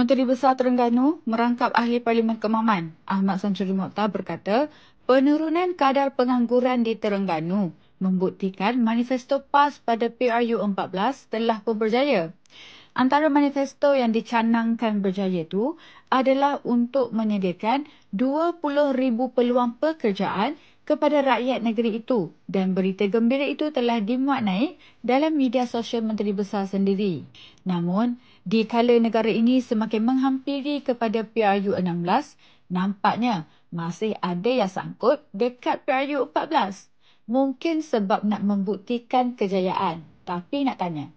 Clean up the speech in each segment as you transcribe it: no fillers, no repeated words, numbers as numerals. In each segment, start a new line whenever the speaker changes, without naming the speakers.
Menteri Besar Terengganu merangkap Ahli Parlimen Kemaman Ahmad Samsuri Mokhtar berkata, penurunan kadar pengangguran di Terengganu membuktikan manifesto PAS pada PRU 14 telah pun berjaya. Antara manifesto yang dicanangkan berjaya itu adalah untuk menyediakan 20,000 peluang pekerjaan kepada rakyat negeri itu, dan berita gembira itu telah dimuat naik dalam media sosial Menteri Besar sendiri. Namun, dikala negara ini semakin menghampiri kepada PRU 16, nampaknya masih ada yang sangkut dekat PRU 14. Mungkin sebab nak membuktikan kejayaan. Tapi nak tanya,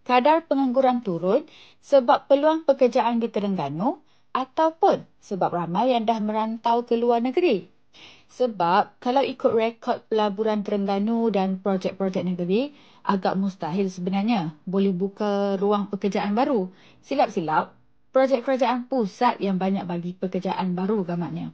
kadar pengangguran turun sebab peluang pekerjaan di Terengganu ataupun sebab ramai yang dah merantau ke luar negeri? Sebab kalau ikut rekod pelaburan Terengganu dan projek-projek negeri, agak mustahil sebenarnya boleh buka ruang pekerjaan baru. Silap-silap, projek kerajaan pusat yang banyak bagi pekerjaan baru gamaknya.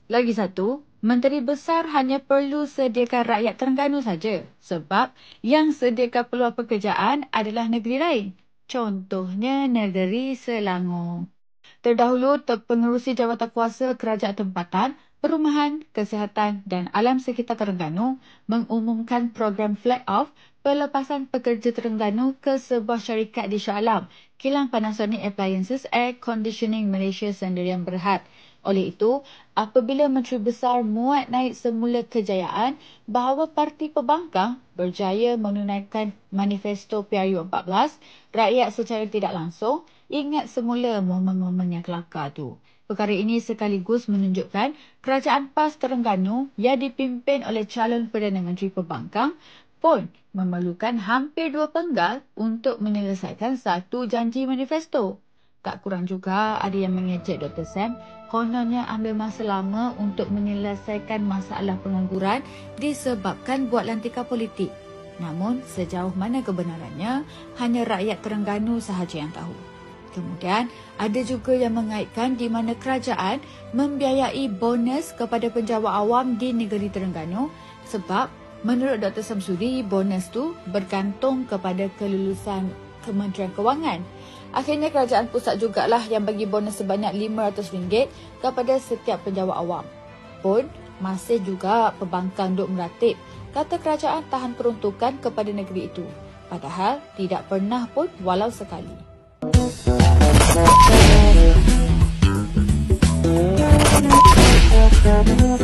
Lagi satu, Menteri Besar hanya perlu sediakan rakyat Terengganu saja, sebab yang sediakan peluang pekerjaan adalah negeri lain. Contohnya negeri Selangor. Terdahulu, Pengerusi Jawatan Kuasa Kerajaan Tempatan, Perumahan, Kesihatan dan Alam Sekitar Terengganu mengumumkan program flag off pelepasan pekerja Terengganu ke sebuah syarikat di Shah Alam, Kilang Panasonic Appliances Air Conditioning Malaysia Sendirian Berhad. Oleh itu, apabila Menteri Besar muat naik semula kejayaan bahawa Parti Pembangkang berjaya menunaikan manifesto PRU 14, rakyat secara tidak langsung ingat semula momen-momen yang kelakar tu. Perkara ini sekaligus menunjukkan kerajaan PAS Terengganu yang dipimpin oleh calon Perdana Menteri Pembangkang pun memerlukan hampir 2 penggal untuk menyelesaikan satu janji manifesto. Tak kurang juga ada yang mengejek Dr. Sam, kononnya ambil masa lama untuk menyelesaikan masalah pengangguran disebabkan buat lantikan politik. Namun, sejauh mana kebenarannya, hanya rakyat Terengganu sahaja yang tahu. Kemudian, ada juga yang mengaitkan di mana kerajaan membiayai bonus kepada penjawat awam di negeri Terengganu sebab menurut Dr. Samsuri, bonus tu bergantung kepada kelulusan Kementerian Kewangan. Akhirnya kerajaan pusat jugalah yang bagi bonus sebanyak RM500 kepada setiap penjawat awam. Pun masih juga pembangkang duk meratip kata kerajaan tahan peruntukan kepada negeri itu. Padahal tidak pernah pun walau sekali. Thank you.